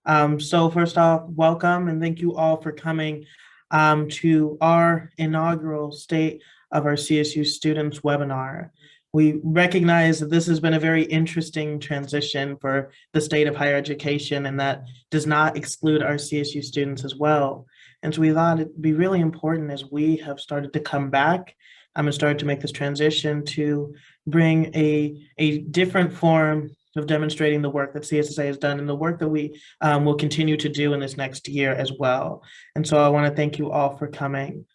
started. So first off, welcome and thank you all for coming to our inaugural State of our CSU Students webinar. We recognize that this has been a very interesting transition for the state of higher education, and that does not exclude our CSU students as well. And so we thought it'd be really important as we have started to come back and started to make this transition to bring a different form of demonstrating the work that CSSA has done and the work that we will continue to do in this next year as well. And so I want to thank you all for coming.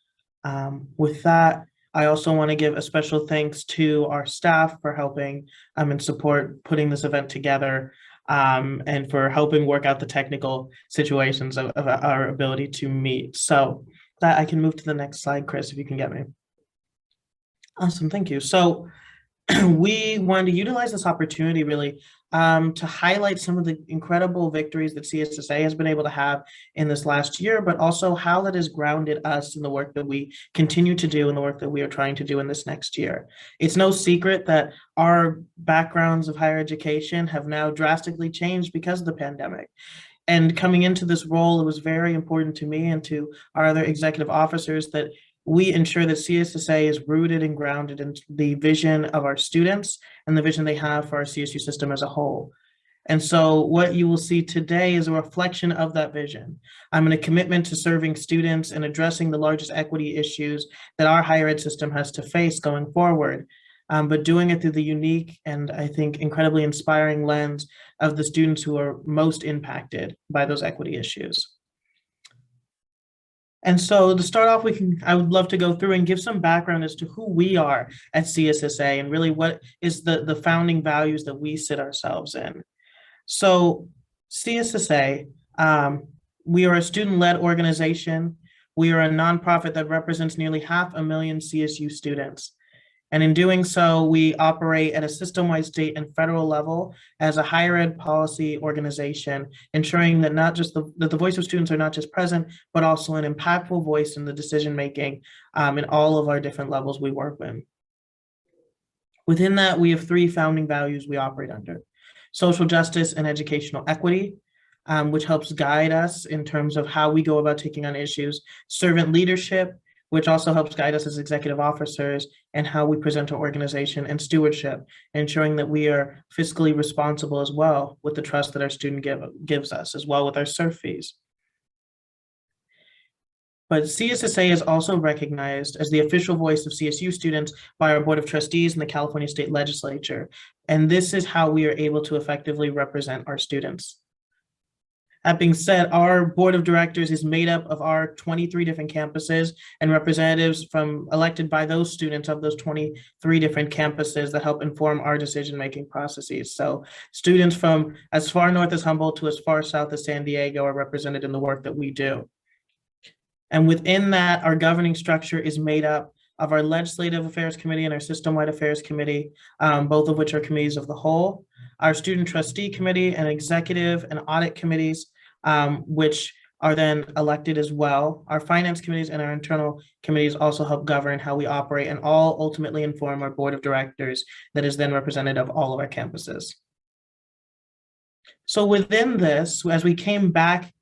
With that, I also want to give a special thanks to our staff for helping and support putting this event together, and for helping work out the technical situations of our ability to meet. So that I can move to the next slide, Chris, if you can get me. Awesome, thank you. So we wanted to utilize this opportunity really to highlight some of the incredible victories that CSSA has been able to have in this last year, but also how that has grounded us in the work that we continue to do and the work that we are trying to do in this next year. It's no secret that our backgrounds of higher education have now drastically changed because of the pandemic. And coming into this role, it was very important to me and to our other executive officers that we ensure that CSSA is rooted and grounded in the vision of our students and the vision they have for our CSU system as a whole. And so what you will see today is a reflection of that vision. I'm in a commitment to serving students and addressing the largest equity issues that our higher ed system has to face going forward, but doing it through the unique and I think incredibly inspiring lens of the students who are most impacted by those equity issues. And so to start off, I would love to go through and give some background as to who we are at CSSA and really what is the founding values that we sit ourselves in. So CSSA, we are a student-led organization. We are a nonprofit that represents nearly 500,000 CSU students. And in doing so, we operate at a system-wide state and federal level as a higher ed policy organization, ensuring that that the voice of students are not just present, but also an impactful voice in the decision-making in all of our different levels we work in. Within that, we have three founding values we operate under: social justice and educational equity, which helps guide us in terms of how we go about taking on issues; servant leadership, which also helps guide us as executive officers and how we present our organization; and stewardship, ensuring that we are fiscally responsible as well with the trust that our student gives us, as well with our serve fees. But CSSA is also recognized as the official voice of CSU students by our Board of Trustees and the California State Legislature. And this is how we are able to effectively represent our students. That being said, our board of directors is made up of our 23 different campuses and representatives elected by those students of those 23 different campuses that help inform our decision-making processes. So students from as far north as Humboldt to as far south as San Diego are represented in the work that we do. And within that, our governing structure is made up of our Legislative Affairs Committee and our System-Wide Affairs Committee, both of which are committees of the whole; our Student Trustee Committee and Executive and Audit Committees, which are then elected as well. Our finance committees and our internal committees also help govern how we operate and all ultimately inform our board of directors that is then representative of all of our campuses. So within this, as we came back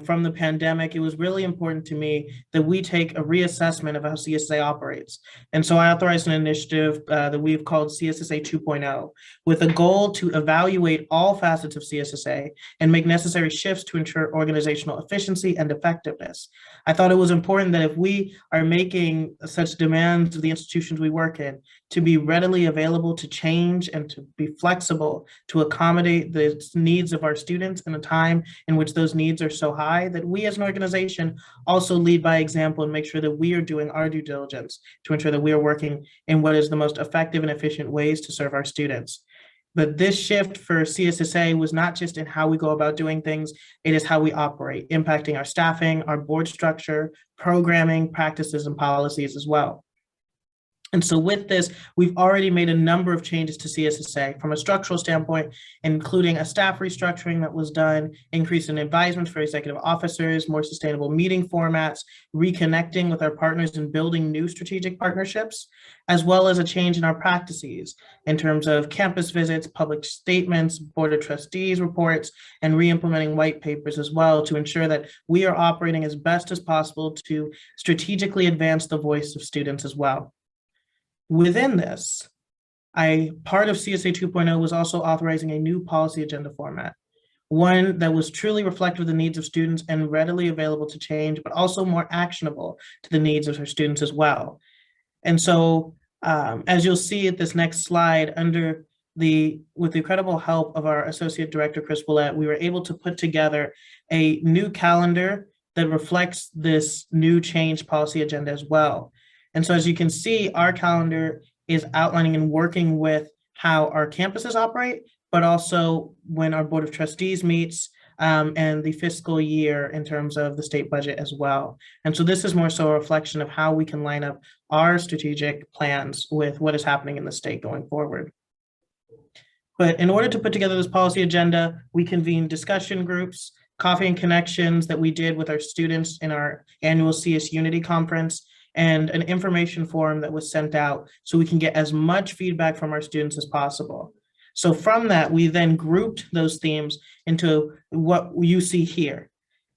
from the pandemic, it was really important to me that we take a reassessment of how CSSA operates. And so I authorized an initiative that we've called CSSA 2.0, with a goal to evaluate all facets of CSSA and make necessary shifts to ensure organizational efficiency and effectiveness. I thought it was important that if we are making such demands of the institutions we work in, to be readily available to change and to be flexible to accommodate the needs of our students in a time in which those needs are so high, that we as an organization also lead by example and make sure that we are doing our due diligence to ensure that we are working in what is the most effective and efficient ways to serve our students. But this shift for CSSA was not just in how we go about doing things, it is how we operate, impacting our staffing, our board structure, programming, practices, and policies as well. And so with this, we've already made a number of changes to CSSA from a structural standpoint, including a staff restructuring that was done, increase in advisements for executive officers, more sustainable meeting formats, reconnecting with our partners and building new strategic partnerships, as well as a change in our practices in terms of campus visits, public statements, board of trustees reports, and re-implementing white papers as well to ensure that we are operating as best as possible to strategically advance the voice of students as well. Within this, part of CSA 2.0 was also authorizing a new policy agenda format, one that was truly reflective of the needs of students and readily available to change, but also more actionable to the needs of our students as well. And so, as you'll see at this next slide, with the incredible help of our Associate Director, Chris Willett, we were able to put together a new calendar that reflects this new change policy agenda as well. And so as you can see, our calendar is outlining and working with how our campuses operate, but also when our Board of Trustees meets and the fiscal year in terms of the state budget as well. And so this is more so a reflection of how we can line up our strategic plans with what is happening in the state going forward. But in order to put together this policy agenda, we convened discussion groups, coffee and connections that we did with our students in our annual CS Unity conference, and an information form that was sent out so we can get as much feedback from our students as possible. So from that, we then grouped those themes into what you see here.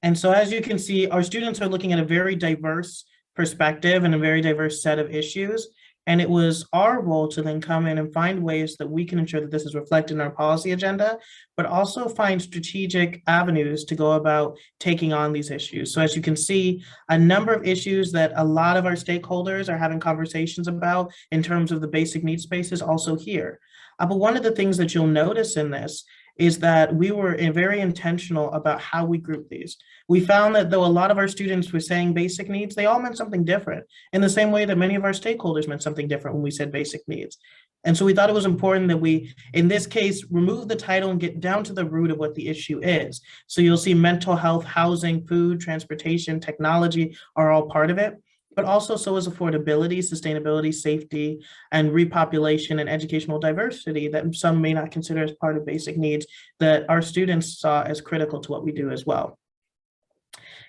And so as you can see, our students are looking at a very diverse perspective and a very diverse set of issues. And it was our role to then come in and find ways that we can ensure that this is reflected in our policy agenda, but also find strategic avenues to go about taking on these issues. So as you can see, a number of issues that a lot of our stakeholders are having conversations about in terms of the basic needs space is also here. But one of the things that you'll notice in this is that we were very intentional about how we group these. We found that though a lot of our students were saying basic needs, they all meant something different in the same way that many of our stakeholders meant something different when we said basic needs. And so we thought it was important that we, in this case, remove the title and get down to the root of what the issue is. So you'll see mental health, housing, food, transportation, technology are all part of it, but also so is affordability, sustainability, safety, and repopulation and educational diversity that some may not consider as part of basic needs that our students saw as critical to what we do as well.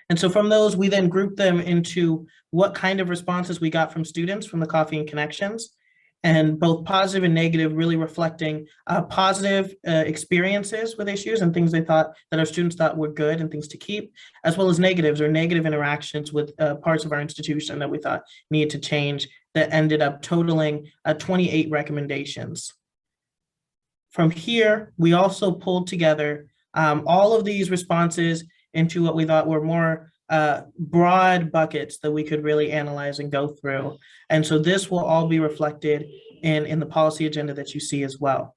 And so from those, we then grouped them into what kind of responses we got from students from the coffee and connections, and both positive and negative, really reflecting positive experiences with issues and things they thought that our students thought were good and things to keep, as well as negatives or negative interactions with parts of our institution that we thought needed to change that ended up totaling 28 recommendations. From here, we also pulled together all of these responses into what we thought were more broad buckets that we could really analyze and go through. And so this will all be reflected in the policy agenda that you see as well.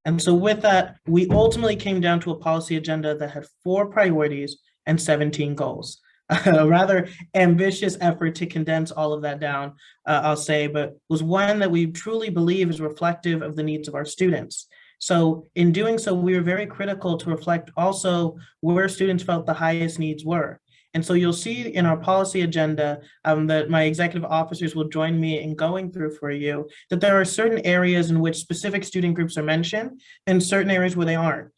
And so with that, we ultimately came down to a policy agenda that had 4 priorities and 17 goals. A rather ambitious effort to condense all of that down, I'll say, but was one that we truly believe is reflective of the needs of our students. So in doing so, we were very critical to reflect also where students felt the highest needs were. And so you'll see in our policy agenda that my executive officers will join me in going through for you, that there are certain areas in which specific student groups are mentioned and certain areas where they aren't.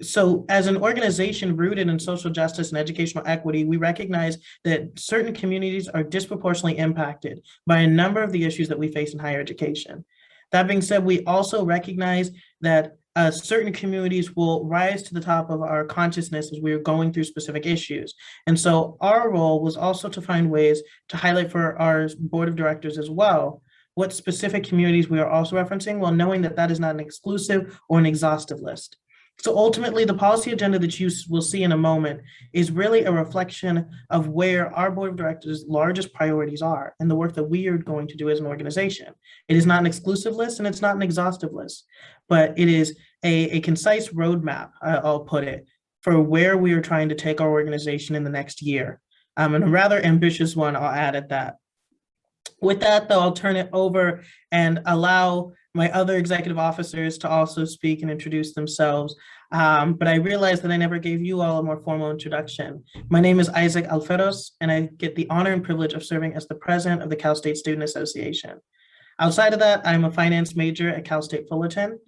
So as an organization rooted in social justice and educational equity, we recognize that certain communities are disproportionately impacted by a number of the issues that we face in higher education. That being said, we also recognize that certain communities will rise to the top of our consciousness as we are going through specific issues. And so our role was also to find ways to highlight for our board of directors as well what specific communities we are also referencing, while knowing that that is not an exclusive or an exhaustive list. So ultimately, the policy agenda that you will see in a moment is really a reflection of where our board of directors' largest priorities are and the work that we are going to do as an organization. It is not an exclusive list and it's not an exhaustive list, but it is a concise roadmap, I'll put it, for where we are trying to take our organization in the next year. And a rather ambitious one, I'll add at that. With that, though, I'll turn it over and allow my other executive officers to also speak and introduce themselves. but I realized that I never gave you all a more formal introduction. My name is Isaac Alferos, and I get the honor and privilege of serving as the president of the Cal State Student Association. Outside of that, I'm a finance major at Cal State Fullerton,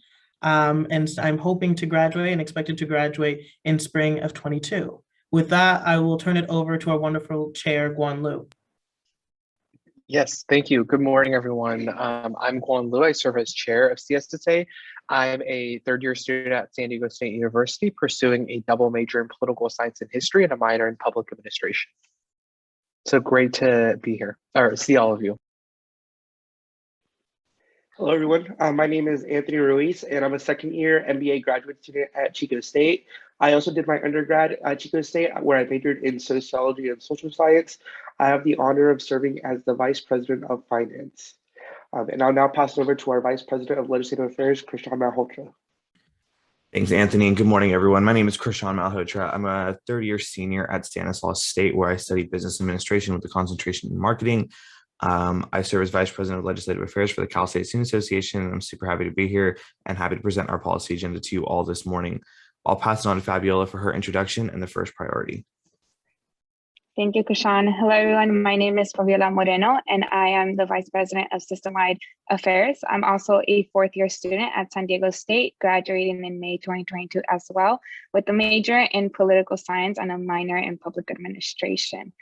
and I'm hoping to graduate and expected to graduate in spring of 22. With that, I will turn it over to our wonderful chair, Guan Lu. Yes, thank you. Good morning, everyone. I'm Guan Lu. I serve as chair of CSSA. I'm a third-year student at San Diego State University, pursuing a double major in political science and history and a minor in public administration. So great to be here, or see all of you. Hello, everyone. My name is Anthony Ruiz, and I'm a second-year MBA graduate student at Chico State. I also did my undergrad at Chico State, where I majored in sociology and social science. I have the honor of serving as the Vice President of Finance. And I'll now pass it over to our Vice President of Legislative Affairs, Krishan Malhotra. Thanks, Anthony, and good morning, everyone. My name is Krishan Malhotra. I'm a third-year senior at Stanislaus State, where I study business administration with a concentration in marketing. I serve as Vice President of Legislative Affairs for the Cal State Student Association, and I'm super happy to be here and happy to present our policy agenda to you all this morning. I'll pass it on to Fabiola for her introduction and the first priority. Thank you, Krishan. Hello, everyone. My name is Fabiola Moreno, and I am the Vice President of System-Wide Affairs. I'm also a fourth-year student at San Diego State, graduating in May 2022 as well, with a major in political science and a minor in public administration.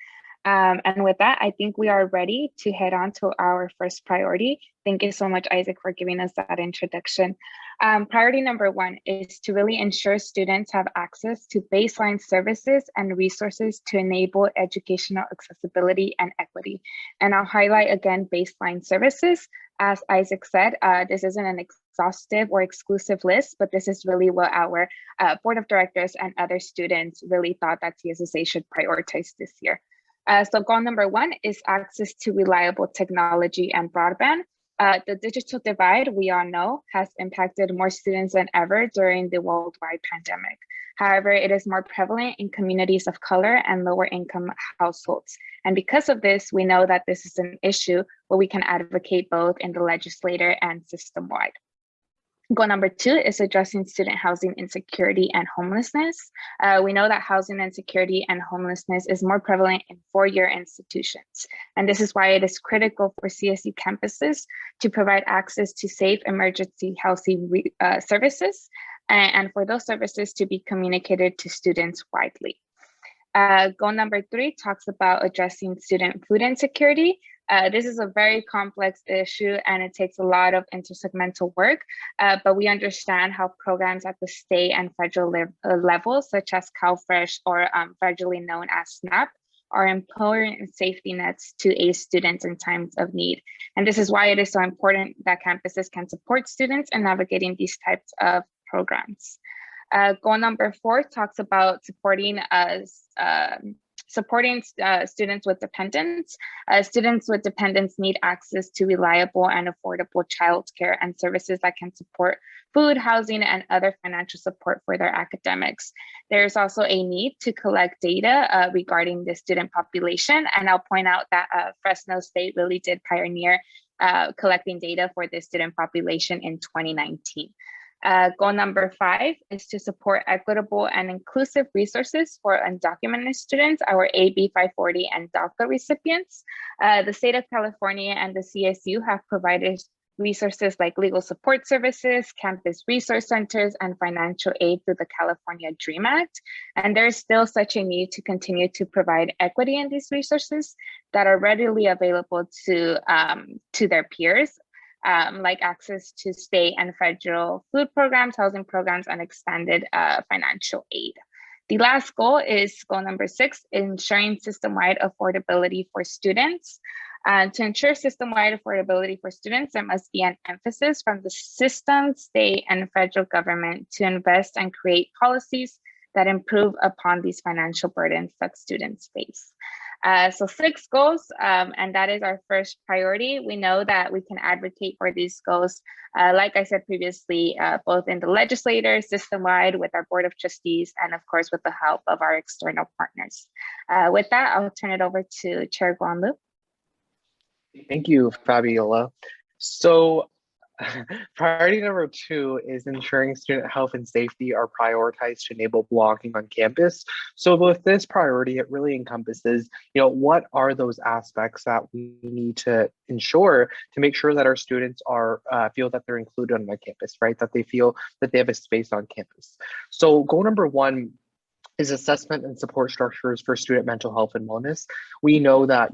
And with that, I think we are ready to head on to our first priority. Thank you so much, Isaac, for giving us that introduction. Priority number one is to really ensure students have access to baseline services and resources to enable educational accessibility and equity. And I'll highlight again baseline services. As Isaac said, this isn't an exhaustive or exclusive list, but this is really what our board of directors and other students really thought that CSSA should prioritize this year. So goal number one is access to reliable technology and broadband. The digital divide, we all know, has impacted more students than ever during the worldwide pandemic. However, it is more prevalent in communities of color and lower income households. And because of this, we know that this is an issue where we can advocate both in the legislature and system-wide. Goal number two is addressing student housing insecurity and homelessness. We know that housing insecurity and homelessness is more prevalent in four-year institutions. And this is why it is critical for CSU campuses to provide access to safe emergency housing services and for those services to be communicated to students widely. Goal number three talks about addressing student food insecurity. This is a very complex issue and it takes a lot of intersegmental work, but we understand how programs at the state and federal levels, such as CalFresh or federally known as SNAP, are important safety nets to aid students in times of need. And this is why it is so important that campuses can support students in navigating these types of programs. Goal number four talks about supporting students with dependents. Students with dependents need access to reliable and affordable childcare and services that can support food, housing, and other financial support for their academics. There's also a need to collect data regarding the student population. And I'll point out that Fresno State really did pioneer collecting data for the student population in 2019. Goal number five is to support equitable and inclusive resources for undocumented students, our AB 540 and DACA recipients. The state of California and the CSU have provided resources like legal support services, campus resource centers, and financial aid through the California DREAM Act. And there is still such a need to continue to provide equity in these resources that are readily available to their peers. Like access to state and federal food programs, housing programs, and expanded financial aid. The last goal is goal number six, ensuring system-wide affordability for students. To ensure system-wide affordability for students, there must be an emphasis from the system, state, and federal government to invest and create policies that improve upon these financial burdens that students face. So 6 goals, and that is our first priority. We know that we can advocate for these goals, like I said previously, both in the legislature, system-wide, with our board of trustees, and of course, with the help of our external partners. With that, I'll turn it over to Chair Guan Lu. Thank you, Fabiola. So Priority number 2 is ensuring student health and safety are prioritized to enable belonging on campus. So with this priority, it really encompasses, what are those aspects that we need to ensure to make sure that our students are feel that they're included on the campus, right? That they feel that they have a space on campus. So goal number 1 is assessment and support structures for student mental health and wellness. We know that,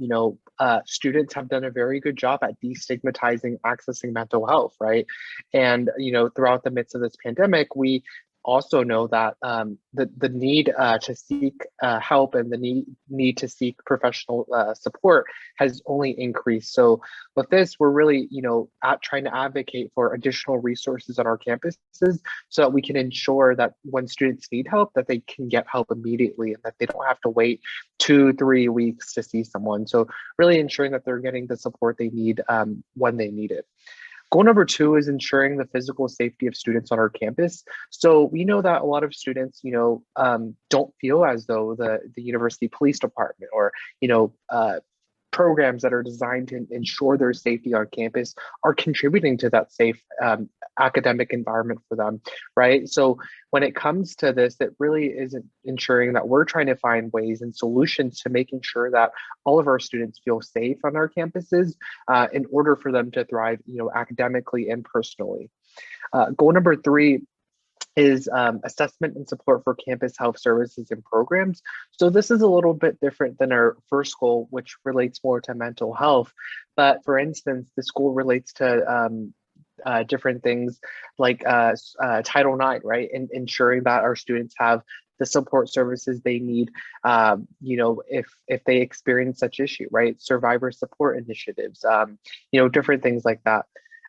students have done a very good job at destigmatizing accessing mental health, right? And, throughout the midst of this pandemic, we also know that the need to seek help and the need to seek professional support has only increased. So with this, we're really, trying to advocate for additional resources on our campuses so that we can ensure that when students need help, that they can get help immediately and that they don't have to wait 2-3 weeks to see someone. So really ensuring that they're getting the support they need when they need it. Goal number 2 is ensuring the physical safety of students on our campus. So we know that a lot of students, don't feel as though the university police department or, programs that are designed to ensure their safety on campus are contributing to that safe academic environment for them, right? So when it comes to this, it really isn't ensuring that we're trying to find ways and solutions to making sure that all of our students feel safe on our campuses in order for them to thrive, academically and personally. Goal number 3 is assessment and support for campus health services and programs. So this is a little bit different than our first goal, which relates more to mental health. But for instance, this goal relates to different things like Title IX, right? And ensuring that our students have the support services they need, if they experience such issue, right? Survivor support initiatives, different things like that.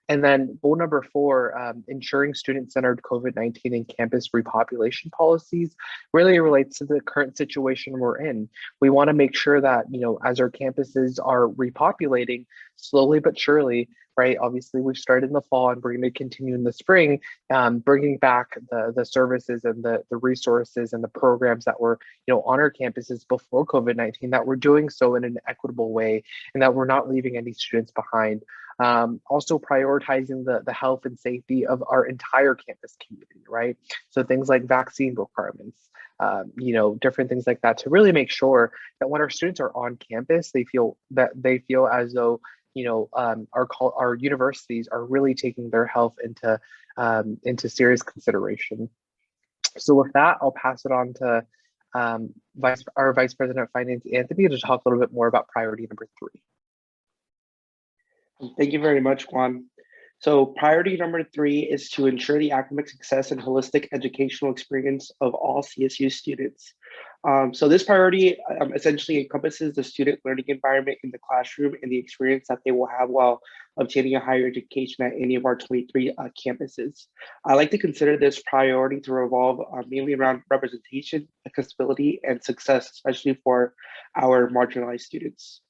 And then goal number 4, ensuring student-centered COVID-19 and campus repopulation policies really relates to the current situation we're in. We want to make sure that, as our campuses are repopulating slowly but surely, right? Obviously, we've started in the fall and we're going to continue in the spring, bringing back the services and the resources and the programs that were, on our campuses before COVID-19, that we're doing so in an equitable way and that we're not leaving any students behind. Also prioritizing the health and safety of our entire campus community, right? So things like vaccine requirements, different things like that to really make sure that when our students are on campus, they feel as though, our universities are really taking their health into serious consideration. So with that, I'll pass it on to our Vice President of Finance, Anthony, to talk a little bit more about priority number 3. Thank you very much, Juan. So priority number 3 is to ensure the academic success and holistic educational experience of all CSU students. So this priority essentially encompasses the student learning environment in the classroom and the experience that they will have while obtaining a higher education at any of our 23 campuses. I like to consider this priority to revolve mainly around representation, accessibility, and success, especially for our marginalized students.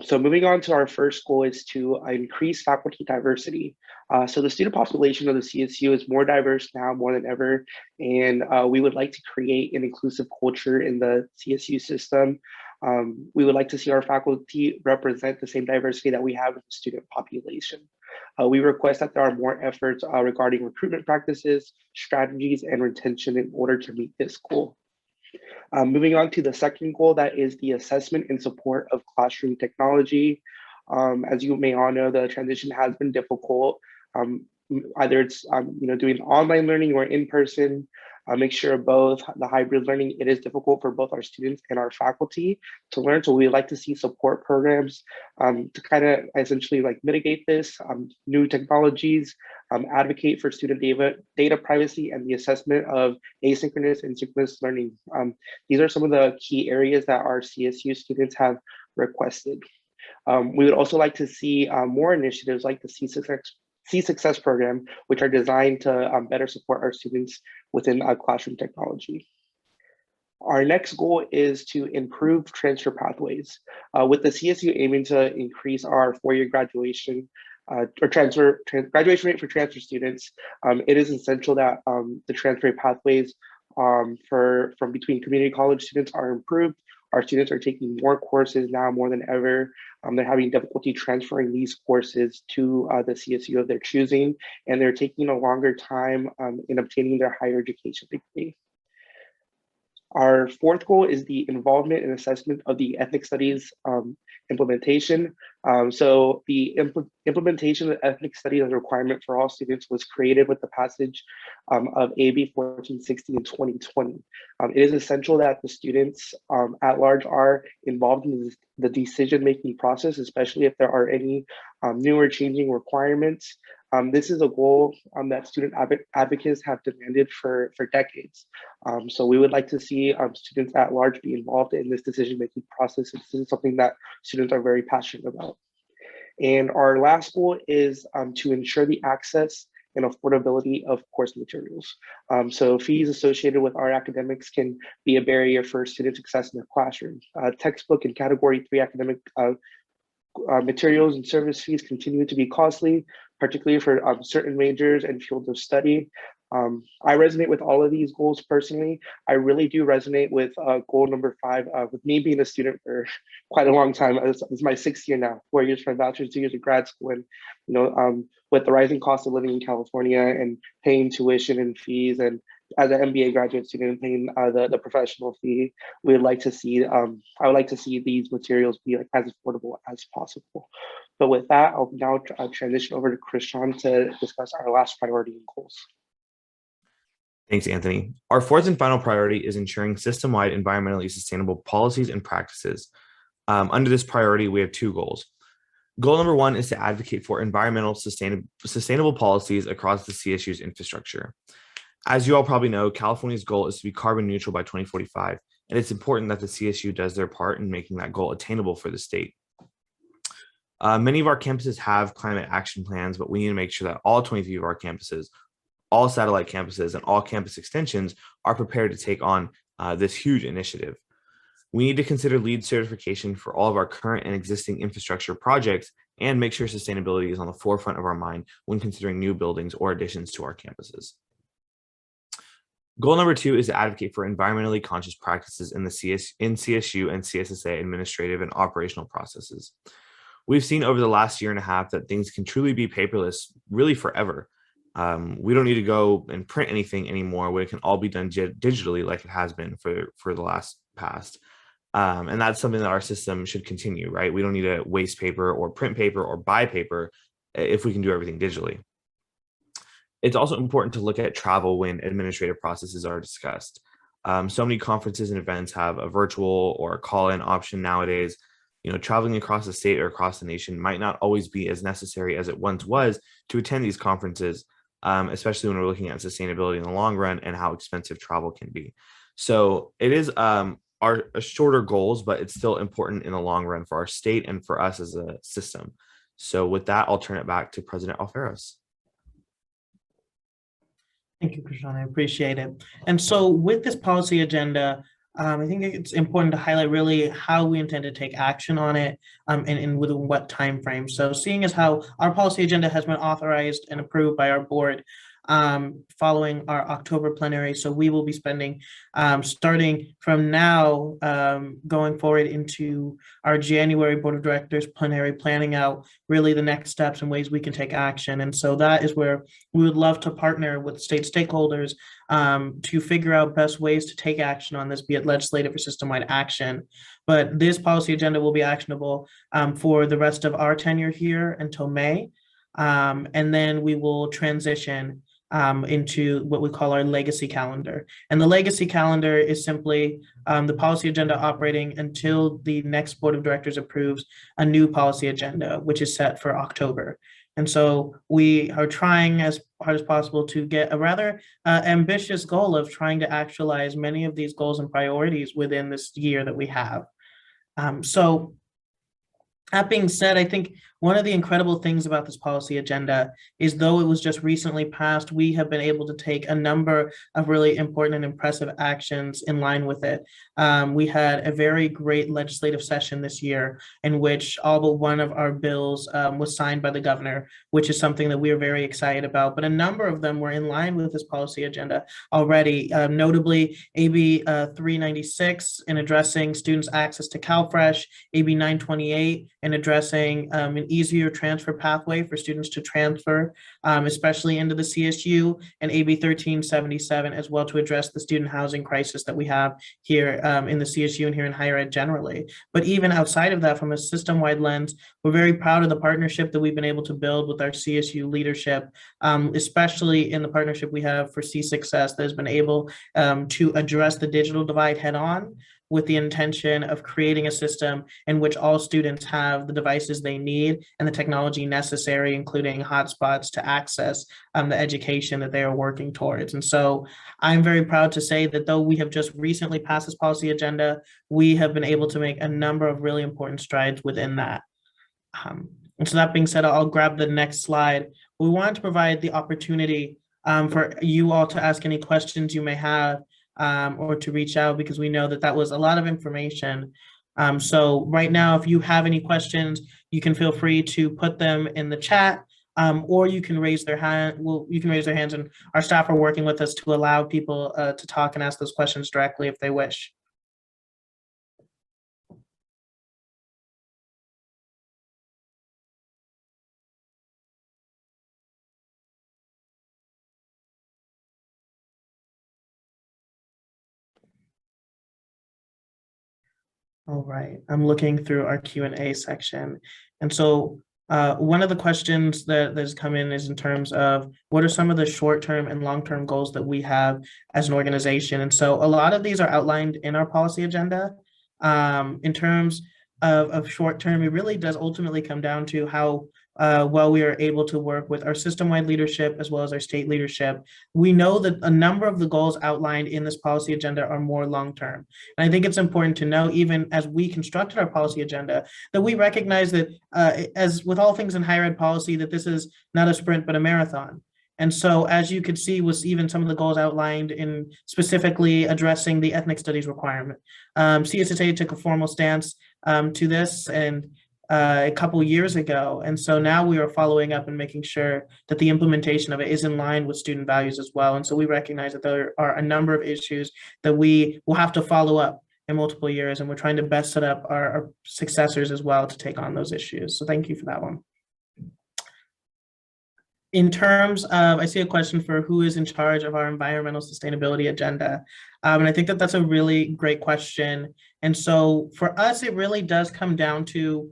So moving on to our first goal is to increase faculty diversity. So the student population of the CSU is more diverse now more than ever, and we would like to create an inclusive culture in the CSU system. We would like to see our faculty represent the same diversity that we have with the student population. We request that there are more efforts regarding recruitment practices, strategies, and retention in order to meet this goal. Moving on to the second goal, that is the assessment and support of classroom technology. As you may all know, the transition has been difficult. Either it's doing online learning or in person, make sure both the hybrid learning, it is difficult for both our students and our faculty to learn. So we like to see support programs to kind of essentially mitigate this, new technologies, advocate for student data privacy and the assessment of asynchronous and synchronous learning. These are some of the key areas that our CSU students have requested. We would also like to see more initiatives like the C-Success program, which are designed to better support our students within classroom technology. Our next goal is to improve transfer pathways. With the CSU aiming to increase our 4-year graduation graduation rate for transfer students, it is essential that the transfer pathways from between community college students are improved, Our students are taking more courses now more than ever. They're having difficulty transferring these courses to the CSU of their choosing, and they're taking a longer time in obtaining their higher education degree. Our fourth goal is the involvement and assessment of the ethnic studies implementation. So the implementation of ethnic studies as a requirement for all students was created with the passage of AB 1460 in 2020. It is essential that the students at large are involved in the decision-making process, especially if there are any new or changing requirements. This is a goal that student advocates have demanded for decades. So we would like to see students at large be involved in this decision-making process. This is something that students are very passionate about. And our last goal is to ensure the access and affordability of course materials. So fees associated with our academics can be a barrier for student success in the classroom. Textbook and Category 3 academic materials and service fees continue to be costly, particularly for certain majors and fields of study. I resonate with all of these goals personally. I really do resonate with goal number 5, with me being a student for quite a long time. It's my 6th year now, 4 years for a bachelor's, 2 years of grad school. And, you know, with the rising cost of living in California and paying tuition and fees, and as an MBA graduate student paying the professional fee, we would like to see, I would like to see these materials be like as affordable as possible. But with that, I'll now transition over to Krishan to discuss our last priority and goals. Thanks, Anthony. Our fourth and final priority is ensuring system-wide environmentally sustainable policies and practices. Under this priority, we have 2 goals. Goal number 1 is to advocate for environmental sustainable policies across the CSU's infrastructure. As you all probably know, California's goal is to be carbon neutral by 2045, and it's important that the CSU does their part in making that goal attainable for the state. Many of our campuses have climate action plans, but we need to make sure that all 23 of our campuses, all satellite campuses, and all campus extensions are prepared to take on this huge initiative. We need to consider LEED certification for all of our current and existing infrastructure projects and make sure sustainability is on the forefront of our mind when considering new buildings or additions to our campuses. Goal number 2 is to advocate for environmentally conscious practices in CSU and CSSA administrative and operational processes. We've seen over the last year and a half that things can truly be paperless really forever. We don't need to go and print anything anymore, where it can all be done digitally like it has been for the last past. And that's something that our system should continue, right? We don't need to waste paper or print paper or buy paper if we can do everything digitally. It's also important to look at travel when administrative processes are discussed. So many conferences and events have a virtual or a call-in option nowadays. You know, traveling across the state or across the nation might not always be as necessary as it once was to attend these conferences, especially when we're looking at sustainability in the long run and how expensive travel can be. So it is our shorter goals, but it's still important in the long run for our state and for us as a system. So with that, I'll turn it back to President Alferos. Thank you, Krishan. I appreciate it. And so with this policy agenda, I think it's important to highlight really how we intend to take action on it and within what time frame. So seeing as how our policy agenda has been authorized and approved by our board following our October plenary. So we will be spending, starting from now, going forward into our January Board of Directors plenary, planning out really the next steps and ways we can take action. And so that is where we would love to partner with state stakeholders to figure out best ways to take action on this, be it legislative or system-wide action. But this policy agenda will be actionable for the rest of our tenure here until May. And then we will transition into what we call our legacy calendar. And the legacy calendar is simply the policy agenda operating until the next Board of Directors approves a new policy agenda, which is set for October. And so we are trying as hard as possible to get a rather ambitious goal of trying to actualize many of these goals and priorities within this year that we have. So That being said, I think one of the incredible things about this policy agenda is, though it was just recently passed, we have been able to take a number of really important and impressive actions in line with it. We had a very great legislative session this year in which all but one of our bills was signed by the governor, which is something that we are very excited about. But a number of them were in line with this policy agenda already, notably AB 396 in addressing students' access to CalFresh, AB 928 in addressing an easier transfer pathway for students to transfer, especially into the CSU, and AB 1377 as well to address the student housing crisis that we have here in the CSU and here in higher ed generally. But even outside of that, from a system-wide lens, we're very proud of the partnership that we've been able to build with our CSU leadership, especially in the partnership we have for C-Success that has been able to address the digital divide head on, with the intention of creating a system in which all students have the devices they need and the technology necessary, including hotspots, to access the education that they are working towards. And so I'm very proud to say that though we have just recently passed this policy agenda, we have been able to make a number of really important strides within that. And so that being said, I'll grab the next slide. We wanted to provide the opportunity for you all to ask any questions you may have, or to reach out, because we know that that was a lot of information. So right now, if you have any questions, you can feel free to put them in the chat, or you can raise their hand. Well, you can raise their hands, and our staff are working with us to allow people to talk and ask those questions directly if they wish. All right, I'm looking through our Q&A section. And so one of the questions that has come in is in terms of what are some of the short-term and long-term goals that we have as an organization. And so a lot of these are outlined in our policy agenda. In terms of short-term, it really does ultimately come down to how well we are able to work with our system-wide leadership as well as our state leadership. We know that a number of the goals outlined in this policy agenda are more long-term. And I think it's important to know, even as we constructed our policy agenda, that we recognize that as with all things in higher ed policy, that this is not a sprint, but a marathon. And so, as you could see, was even some of the goals outlined in specifically addressing the ethnic studies requirement. CSSA took a formal stance to this and a couple years ago. And so now we are following up and making sure that the implementation of it is in line with student values as well. And so we recognize that there are a number of issues that we will have to follow up in multiple years, and we're trying to best set up our successors as well to take on those issues. So thank you for that one. In terms of, I see a question for who is in charge of our environmental sustainability agenda. And I think that that's a really great question. And so for us, it really does come down to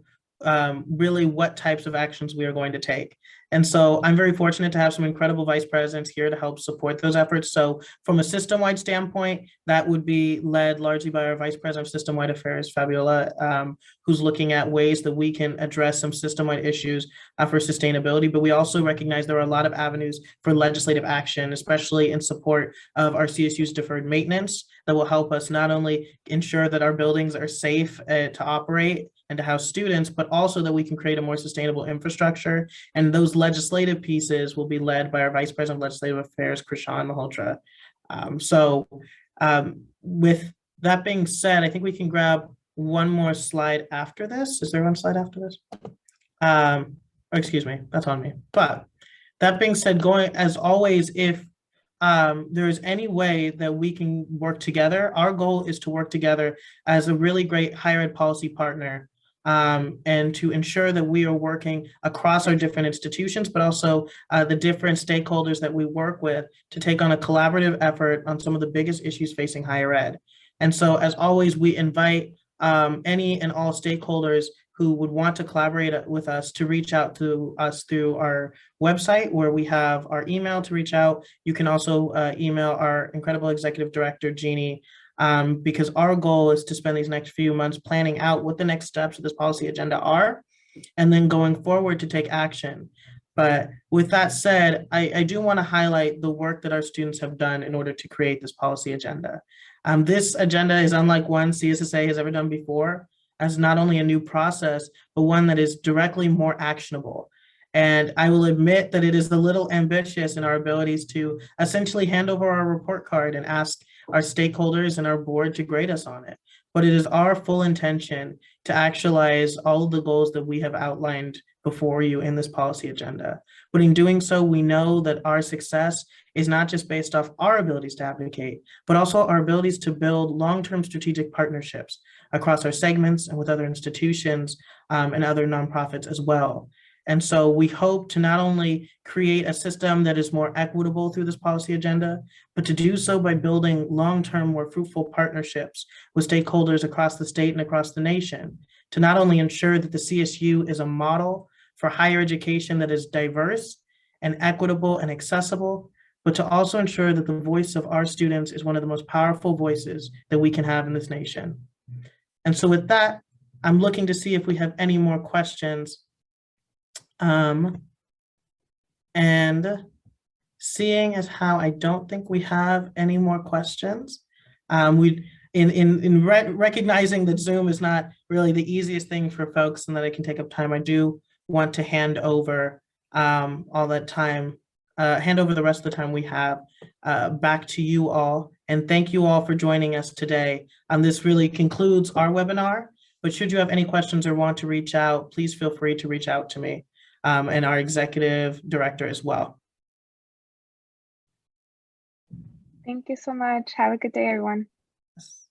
really what types of actions we are going to take. And so I'm very fortunate to have some incredible vice presidents here to help support those efforts. So from a system-wide standpoint, that would be led largely by our Vice President of System-Wide Affairs, Fabiola, who's looking at ways that we can address some system-wide issues for sustainability. But we also recognize there are a lot of avenues for legislative action, especially in support of our CSU's deferred maintenance, that will help us not only ensure that our buildings are safe to operate and to house students, but also that we can create a more sustainable infrastructure. And those legislative pieces will be led by our Vice President of Legislative Affairs, Krishan Malhotra. With that being said, I think we can grab one more slide after this. Is there one slide after this? Excuse me, that's on me. But that being said, going as always, if there is any way that we can work together, our goal is to work together as a really great higher ed policy partner, and to ensure that we are working across our different institutions, but also the different stakeholders that we work with to take on a collaborative effort on some of the biggest issues facing higher ed. And so, as always, we invite any and all stakeholders who would want to collaborate with us to reach out to us through our website, where we have our email to reach out. You can also email our incredible executive director, Jeannie, because our goal is to spend these next few months planning out what the next steps of this policy agenda are, and then going forward to take action. But with that said, I do want to highlight the work that our students have done in order to create this policy agenda. This agenda is unlike one CSSA has ever done before. as not only a new process, but one that is directly more actionable. And I will admit that it is a little ambitious in our abilities to essentially hand over our report card and ask our stakeholders and our board to grade us on it. But it is our full intention to actualize all of the goals that we have outlined before you in this policy agenda. But in doing so, we know that our success is not just based off our abilities to advocate, but also our abilities to build long-term strategic partnerships across our segments and with other institutions and other nonprofits as well. And so we hope to not only create a system that is more equitable through this policy agenda, but to do so by building long-term, more fruitful partnerships with stakeholders across the state and across the nation, to not only ensure that the CSU is a model for higher education that is diverse and equitable and accessible, but to also ensure that the voice of our students is one of the most powerful voices that we can have in this nation. And so with that, I'm looking to see if we have any more questions. And seeing as how I don't think we have any more questions, recognizing that Zoom is not really the easiest thing for folks and that it can take up time, I do want to hand over all that time, hand over the rest of the time we have back to you all. And thank you all for joining us today. This really concludes our webinar, but should you have any questions or want to reach out, please feel free to reach out to me and our executive director as well. Thank you so much. Have a good day, everyone. Yes.